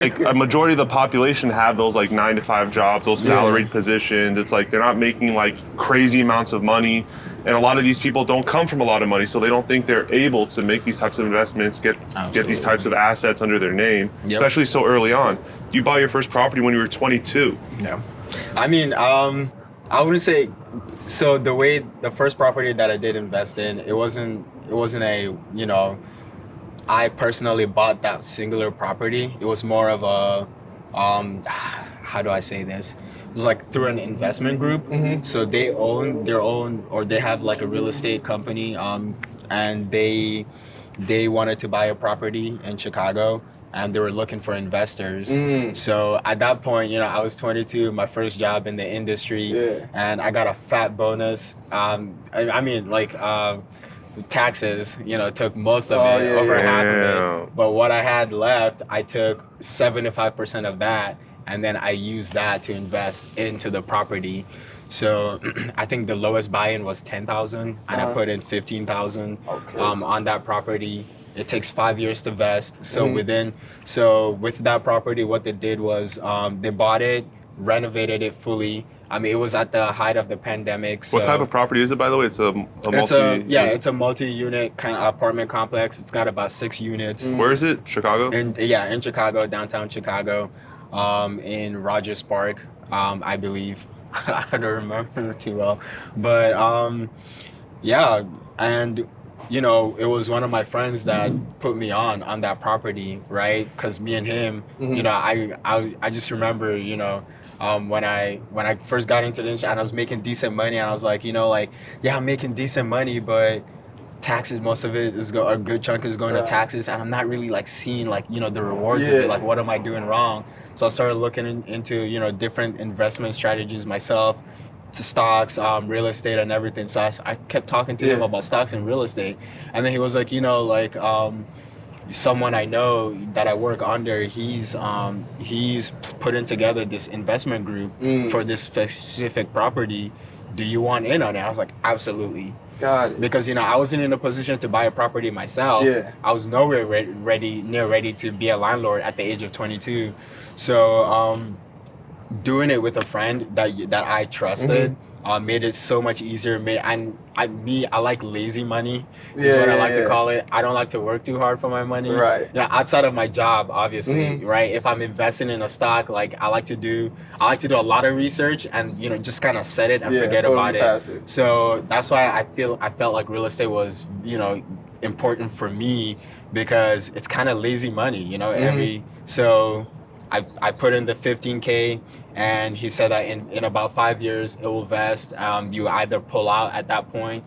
like a majority of the population have those like 9-to-5 jobs, those salaried positions. It's like they're not making like crazy amounts of money. And a lot of these people don't come from a lot of money, so they don't think they're able to make these types of investments, get these types of assets under their name, especially so early on. You bought your first property when you were 22. Yeah. I mean, I wouldn't say, so the first property that I did invest in, it wasn't a, I personally bought that singular property. It was more of a, how do I say this? It was like through an investment group. So they own their own, or they have like a real estate company, and they wanted to buy a property in Chicago, and they were looking for investors. So at that point, I was 22, my first job in the industry, and I got a fat bonus. I mean, like, taxes, took most of it, over half of it. But what I had left, I took 75% of that, and then I used that to invest into the property. So I think the lowest buy-in was 10,000, and I put in 15,000 on that property. It takes 5 years to vest. So with that property, what they did was they bought it, renovated it fully. I mean, it was at the height of the pandemic. So what type of property is it, by the way? It's a it's a multi-unit kind of apartment complex. It's got about 6 units. Where is it? Chicago? In Chicago, downtown Chicago, in Rogers Park, I believe. I don't remember too well, but and it was one of my friends that put me on that property, right? Because me and him, I just remember, when I first got into the industry and I was making decent money, and I was like, I'm making decent money, but taxes, most of it is a good chunk is going to taxes, and I'm not really like seeing like the rewards of it. Like, what am I doing wrong? So I started looking into different investment strategies myself, to stocks, real estate, and everything. So I kept talking to him about stocks and real estate, and then he was like, someone I know that I work under, he's putting together this investment group for this specific property. Do you want in on it? I was like, absolutely. Got it. Because I wasn't in a position to buy a property myself. I was nowhere near ready to be a landlord at the age of 22. So doing it with a friend that I trusted made it so much easier. I like lazy money is what I like to call it. I don't like to work too hard for my money. Right. Outside of my job, obviously, right? If I'm investing in a stock, like I like to do a lot of research and just kind of set it and forget about it. Passive. So that's why I felt like real estate was important for me, because it's kind of lazy money. So I put in the 15K, and he said that in about 5 years it will vest. You either pull out at that point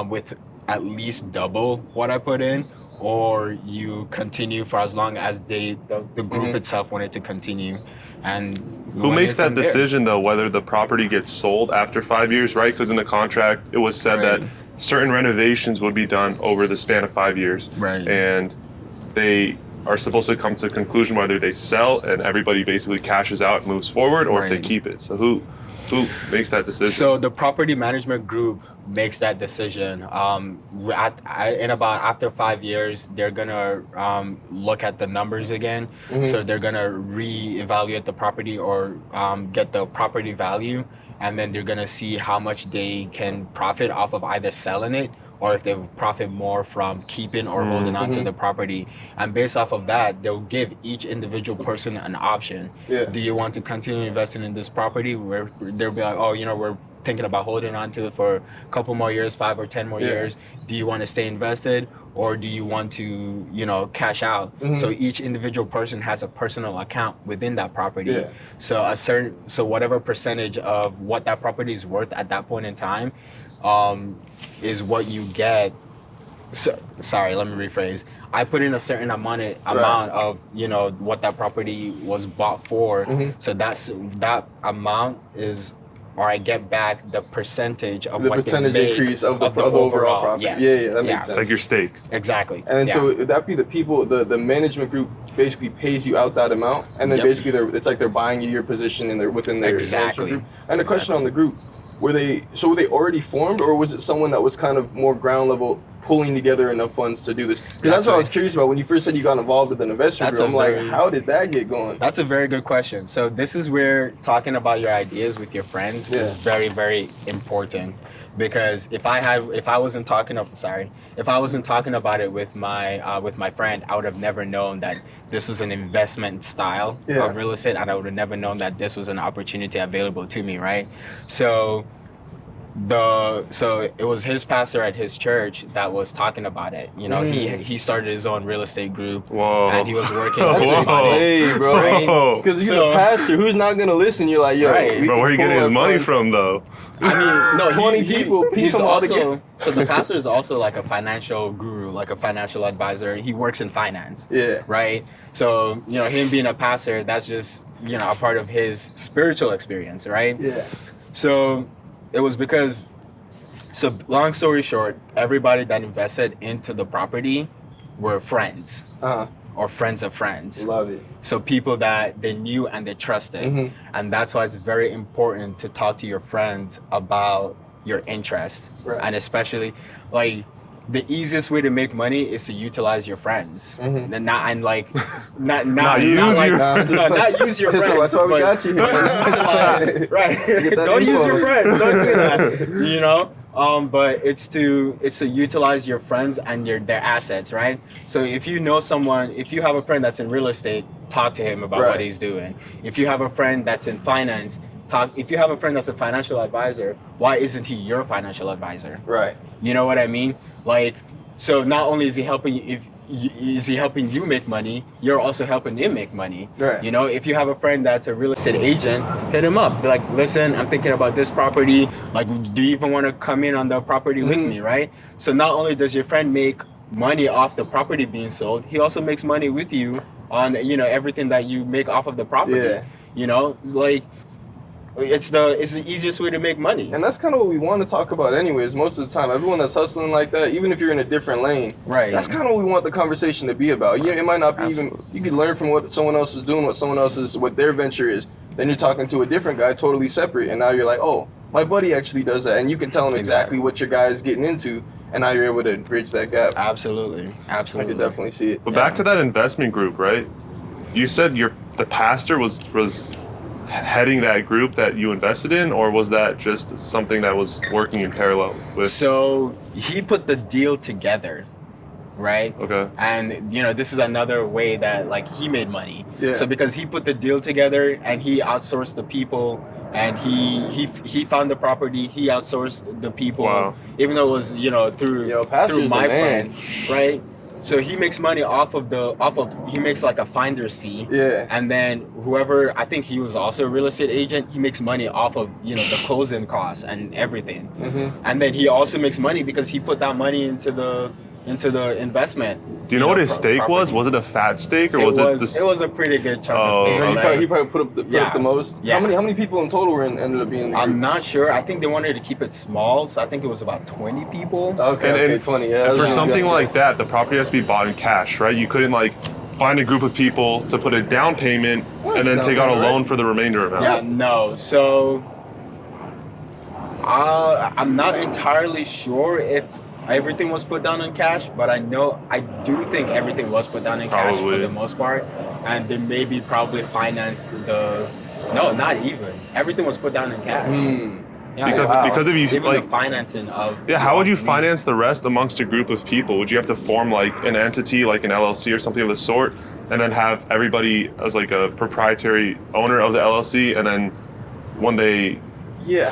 with at least double what I put in, or you continue for as long as the group itself wanted to continue. And who makes that decision though, whether the property gets sold after 5 years, right? Because in the contract it was said that certain renovations would be done over the span of 5 years, right? And they are supposed to come to a conclusion whether they sell and everybody basically cashes out and moves forward, or if they keep it. So who makes that decision? So the property management group makes that decision. After 5 years, they're gonna look at the numbers again. So they're gonna reevaluate the property, or get the property value, and then they're gonna see how much they can profit off of either selling it, or if they profit more from keeping or holding on to the property. And based off of that, they'll give each individual person an option. Do you want to continue investing in this property? Where they'll be like, we're thinking about holding on to it for a couple more years, 5 or 10 more years. Do you want to stay invested, or do you want to, cash out? So each individual person has a personal account within that property. So so whatever percentage of what that property is worth at that point in time, is what you get. So, sorry, let me rephrase. I put in a certain amount of what that property was bought for. So that amount is, or I get back the percentage of what percentage they make increase of the overall property. Yes. That makes sense. It's like your stake. Exactly. And so would that be the people, the management group basically pays you out that amount, and then basically it's like they're buying you your position within their management group. And a question on the group. Were they already formed, or was it someone that was kind of more ground level pulling together enough funds to do this? Because that's what I was curious about when you first said you got involved with an investor group. I'm like, how did that get going? That's a very good question. So this is where talking about your ideas with your friends is very, very important. Because if I wasn't talking about it with my friend, I would have never known that this was an investment style of real estate, and I would have never known that this was an opportunity available to me, right? So it was his pastor at his church that was talking about it. You know, he started his own real estate group. Whoa. And he was working on it. Hey, bro. Right? Because you're a pastor. Who's not going to listen? You're like, yo. Right. But where are you getting his money from, though? I mean, no, 20 people piece them all together. So the pastor is also like a financial guru, like a financial advisor. He works in finance. Yeah. Right? So, you know, him being a pastor, that's just, you know, a part of his spiritual experience, right? Yeah. So it was because, so long story short, everybody that invested into the property were friends. Or friends of friends. Love it. So people that they knew and they trusted. And that's why it's very important to talk to your friends about your interest. Right. And especially, like, the easiest way to make money is to utilize your friends. And not use your friends. So that's why we got you here. Utilize, right. Don't use your friends. Don't do that. You know? But it's to utilize your friends and their assets, right? So if you know someone, if you have a friend that's in real estate, talk to him about what he's doing. If you have a friend that's in finance, if you have a friend that's a financial advisor, why isn't he your financial advisor? Right. You know what I mean? Like, so not only is he helping you make money, you're also helping him make money. Right. You know, if you have a friend that's a real estate agent, hit him up. Be like, listen, I'm thinking about this property. Like, do you even want to come in on the property with me, right? So not only does your friend make money off the property being sold, he also makes money with you on, you know, everything that you make off of the property. Yeah. You know, like, it's the easiest way to make money. And that's kind of what we want to talk about anyways, most of the time. Everyone that's hustling like that, even if you're in a different lane, that's kind of what we want the conversation to be about. You know, it might not be even, you can learn from what someone else is doing, what their venture is. Then you're talking to a different guy, totally separate, and now you're like, oh, my buddy actually does that. And you can tell him exactly what your guy is getting into, and now you're able to bridge that gap. Absolutely. I could definitely see it. But back to that investment group, right? You said the pastor was heading that group that you invested in, or was that just something that was working in parallel with? So he put the deal together, right? Okay. And you know, this is another way that like he made money. Yeah. So because he put the deal together and he outsourced the people, and he found the property, he outsourced the people. Wow. Even though it was, you know, through my friend, right? So he makes money he makes like a finder's fee. Yeah. And then whoever, I think he was also a real estate agent, he makes money off of, you know, the closing costs and everything. And then he also makes money because he put that money into the investment. Do you know what his stake was? Was it a fat stake, or was it? It was a pretty good chunk of stake. So he probably put up the most. Yeah. How many people in total ended up being in the group? I'm not sure. I think they wanted to keep it small, so I think it was about 20 people. Okay, 20. Yeah. And for something like that, the property has to be bought in cash, right? You couldn't like find a group of people to put a down payment and then take out a loan for the remainder amount. Yeah, no. So I'm not entirely sure if everything was put down in cash, but I do think everything was put down in cash for the most part, and they maybe probably financed no, not even. Everything was put down in cash. Yeah, because if you even like the financing of how would you finance the rest amongst a group of people? Would you have to form like an entity, like an LLC or something of the sort, and then have everybody as like a proprietary owner of the LLC, and then when they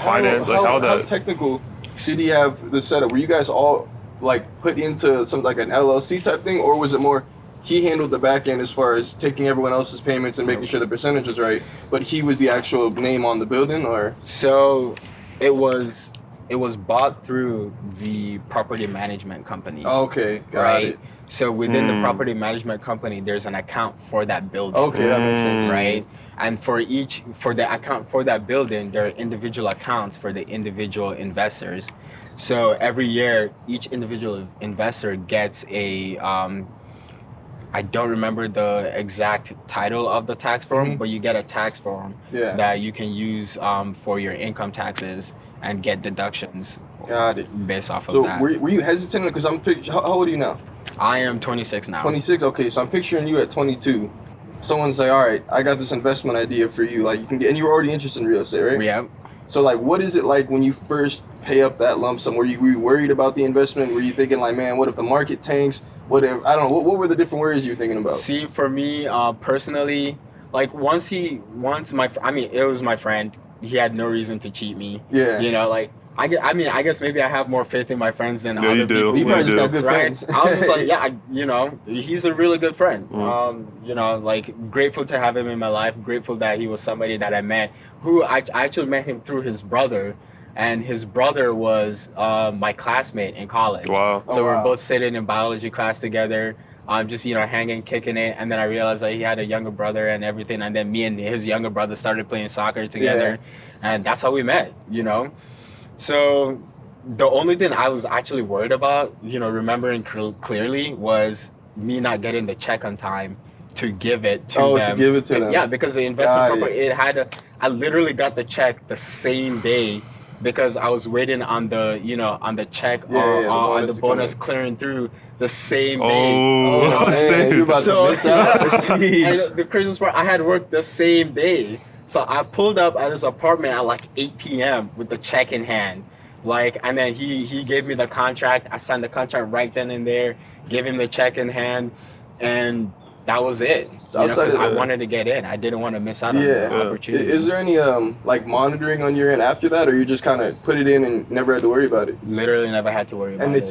finance, how technical did he have the setup? Were you guys all like put into something like an LLC type thing, or was it more he handled the back end as far as taking everyone else's payments and making sure the percentage was right, but he was the actual name on the building? Or so it was bought through the property management company. Okay, got it. So within the property management company, there's an account for that building. Okay, that makes sense. Right? And for the account for that building, there are individual accounts for the individual investors. So every year, each individual investor gets a, I don't remember the exact title of the tax form, but you get a tax form that you can use for your income taxes and get deductions Got it. Based off of So that. were you hesitant? Because how old are you now? I am 26 now. 26. Okay, so I'm picturing you at 22. Someone's like, all right, I got this investment idea for you. Like you can get, and you were already interested in real estate, right? Yeah. So like, what is it like when you first pay up that lump sum? Were you worried about the investment? Were you thinking like, man, what if the market tanks? What if, I don't know. What were the different worries you were thinking about? See, for me personally, like it was my friend. He had no reason to cheat me. Yeah. You know, like I guess maybe I have more faith in my friends than other you do. people. You probably just do. got good Right? friends. I was just like, yeah, he's a really good friend. Mm. You know, like grateful to have him in my life. Grateful that he was somebody that I met. Who I actually met him through his brother, and his brother was my classmate in college. Wow. So Oh, we were wow. both sitting in biology class together. Just hanging, kicking it, and then I realized that he had a younger brother and everything, and then me and his younger brother started playing soccer together, and that's how we met. So the only thing I was actually worried about, remembering clearly, was me not getting the check on time to give it to them. To give it to them. Yeah, because the investment Got company, I literally got the check the same day because I was waiting on the, on the check on the bonus clearing through the same day. Oh, man, you about to miss out. Jeez. And the craziest part, I had worked the same day. So I pulled up at his apartment at like 8 p.m. with the check in hand. And then he gave me the contract. I signed the contract right then and there, gave him the check in hand, and that was it. Because I wanted to get in. I didn't want to miss out on the opportunity. Is there any monitoring on your end after that, or you just kind of put it in and never had to worry about it? Literally never had to worry about it. And it's